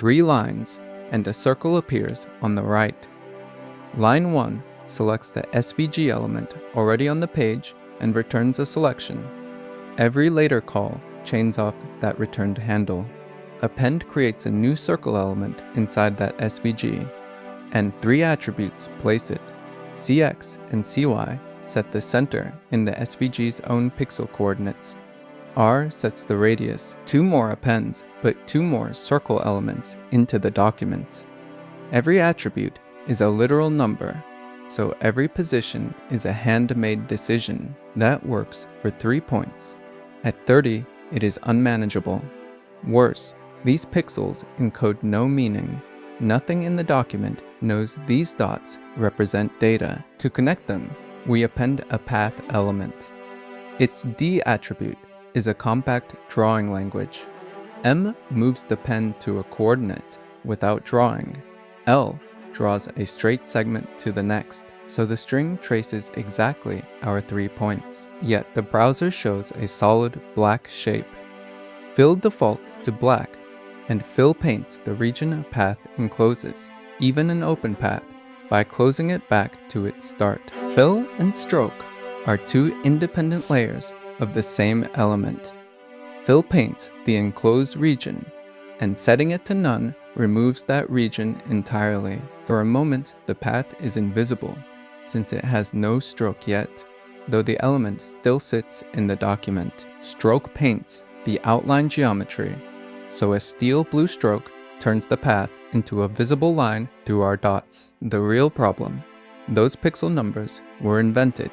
3 lines, and a circle appears on the right. Line 1 selects the SVG element already on the page and returns a selection. Every later call chains off that returned handle. Append creates a new circle element inside that SVG, and 3 attributes place it. CX and CY set the center in the SVG's own pixel coordinates. R sets the radius. 2 more appends put 2 more circle elements into the document. Every attribute is a literal number, so every position is a handmade decision. That works for 3 points. At 30, it is unmanageable. Worse, these pixels encode no meaning. Nothing in the document knows these dots represent data. To connect them, we append a path element. Its D attribute is a compact drawing language. M moves the pen to a coordinate without drawing. L draws a straight segment to the next, so the string traces exactly our 3 points. Yet the browser shows a solid black shape. Fill defaults to black, and fill paints the region a path encloses, even an open path, by closing it back to its start. Fill and stroke are 2 independent layers of the same element. Fill paints the enclosed region, and setting it to none removes that region entirely. For a moment, the path is invisible, since it has no stroke yet, though the element still sits in the document. Stroke paints the outline geometry, so a steel blue stroke turns the path into a visible line through our dots. The real problem: those pixel numbers were invented.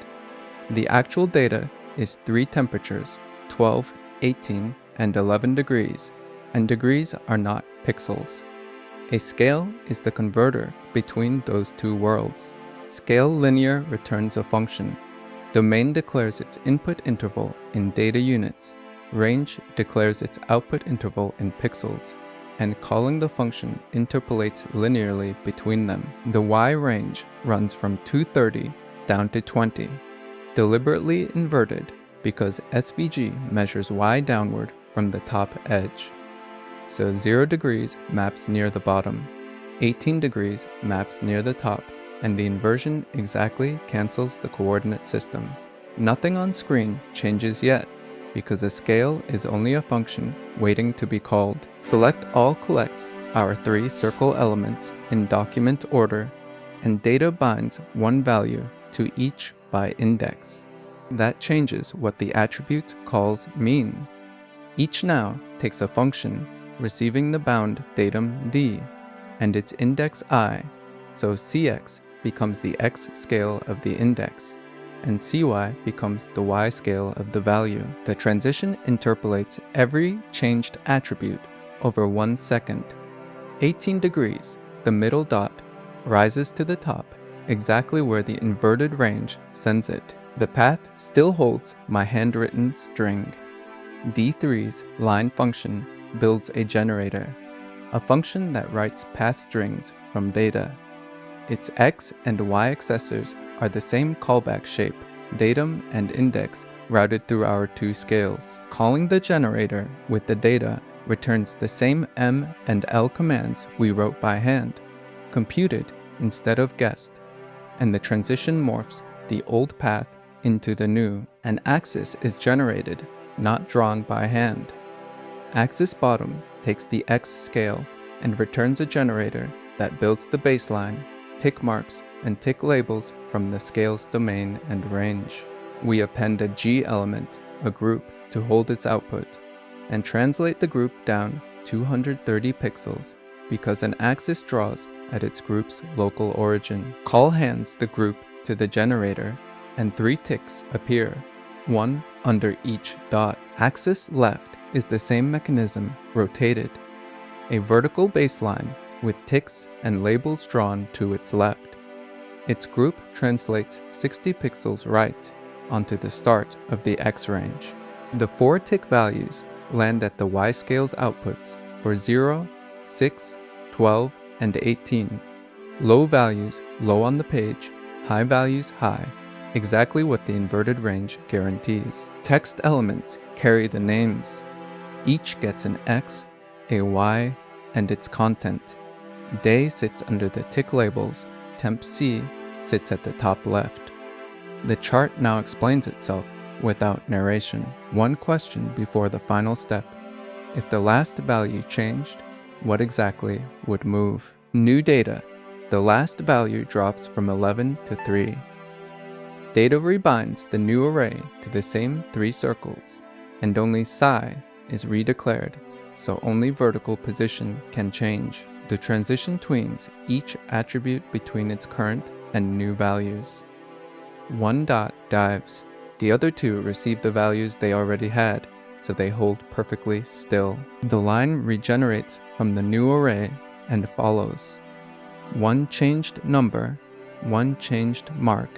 The actual data is 3 temperatures, 12, 18, and 11 degrees, and degrees are not pixels. A scale is the converter between those 2 worlds. Scale linear returns a function. Domain declares its input interval in data units. Range declares its output interval in pixels, and calling the function interpolates linearly between them. The Y range runs from 230 down to 20, deliberately inverted because SVG measures Y downward from the top edge. So 0 degrees maps near the bottom, 18 degrees maps near the top, and the inversion exactly cancels the coordinate system. Nothing on screen changes yet, because a scale is only a function waiting to be called. Select all collects our 3 circle elements in document order, and data binds 1 value to each by index. That changes what the attribute calls mean. Each now takes a function receiving the bound datum d and its index I, so cx becomes the x scale of the index, and cy becomes the y scale of the value. The transition interpolates every changed attribute over 1 second. 18 degrees, the middle dot, rises to the top, exactly where the inverted range sends it. The path still holds my handwritten string. D3's line function builds a generator, a function that writes path strings from data. Its x and y accessors are the same callback shape, datum and index routed through our 2 scales. Calling the generator with the data returns the same M and L commands we wrote by hand, computed instead of guessed, and the transition morphs the old path into the new. An axis is generated, not drawn by hand. Axis bottom takes the x scale and returns a generator that builds the baseline, tick marks, and tick labels from the scale's domain and range. We append a G element, a group, to hold its output, and translate the group down 230 pixels because an axis draws at its group's local origin. Call hands the group to the generator, and 3 ticks appear, 1 under each dot. Axis left is the same mechanism rotated, a vertical baseline with ticks and labels drawn to its left. Its group translates 60 pixels right onto the start of the X range. The 4 tick values land at the Y scale's outputs for 0, 6, 12, and 18. Low values low on the page, high values high, exactly what the inverted range guarantees. Text elements carry the names. Each gets an X, a Y, and its content. Day sits under the tick labels, temp C sits at the top left. The chart now explains itself without narration. One question before the final step. If the last value changed, what exactly would move? New data. The last value drops from 11 to 3. Data rebinds the new array to the same 3 circles, and only psi is redeclared, so only vertical position can change. The transition tweens each attribute between its current and new values. One dot dives. The other two receive the values they already had, so they hold perfectly still. The line regenerates from the new array and follows. One changed number, one changed mark,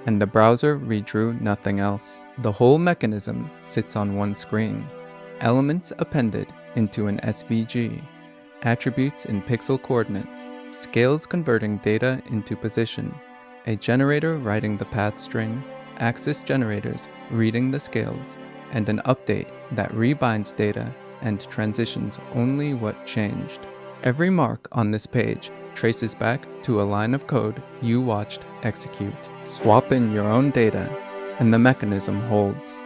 and the browser redrew nothing else. The whole mechanism sits on one screen. Elements appended into an SVG, attributes in pixel coordinates, scales converting data into position, a generator writing the path string, axis generators reading the scales, and an update that rebinds data and transitions only what changed. Every mark on this page traces back to a line of code you watched execute. Swap in your own data, and the mechanism holds.